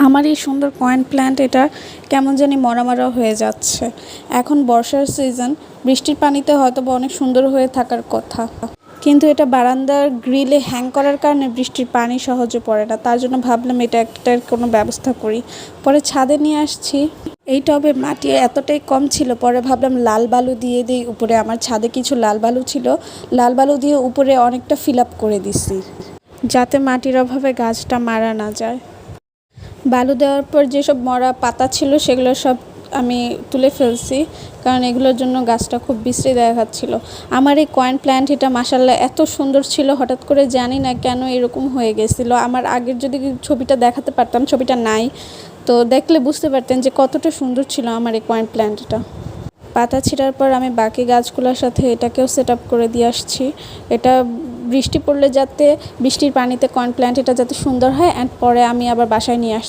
আমার এই সুন্দর কয়েন প্ল্যান্ট এটা কেমন জানি মরা মরা হয়ে যাচ্ছে। এখন বর্ষার সিজন, বৃষ্টির পানিতে হয়তো বা অনেক সুন্দর হয়ে থাকার কথা, কিন্তু এটা বারান্দার গ্রিলে হ্যাং করার কারণে বৃষ্টির পানি সহজে পড়ে না। তার জন্য ভাবলাম এটা একটার কোনো ব্যবস্থা করি। পরে ছাদে নিয়ে আসছি। এই টবে মাটি এতটাই কম ছিল, পরে ভাবলাম লাল বালু দিয়ে দিই উপরে। আমার ছাদে কিছু লাল বালু ছিল, লাল বালু দিয়ে উপরে অনেকটা ফিল আপ করে দিছি, যাতে মাটির অভাবে গাছটা মারা না যায়। বালু দেওয়ার পর যেসব মরা পাতা ছিল সেগুলো সব আমি তুলে ফেলছি, কারণ এগুলোর জন্য গাছটা খুব বিশ্রী দেখাচ্ছিল। আমার এই কয়েন প্ল্যান্ট এটা মাশাআল্লাহ এত সুন্দর ছিল, হঠাৎ করে জানি না কেন এরকম হয়ে গেছিলো। আমার আগের যদি ছবিটা দেখাতে পারতাম, ছবিটা নাই, তো দেখলে বুঝতে পারতেন যে কতটা সুন্দর ছিল আমার এই কয়েন প্ল্যান্টটা। পাতা ছিঁড়ার পর আমি বাকি গাছগুলোর সাথে এটাকেও সেট আপ করে দিয়ে আসছি। এটা বৃষ্টি পড়লে যাতে বৃষ্টির পানিতে কয়েন প্ল্যান্ট এটা যাতে সুন্দর হয়, অ্যান্ড পরে আমি আবার বাসায় নিয়ে আসছি।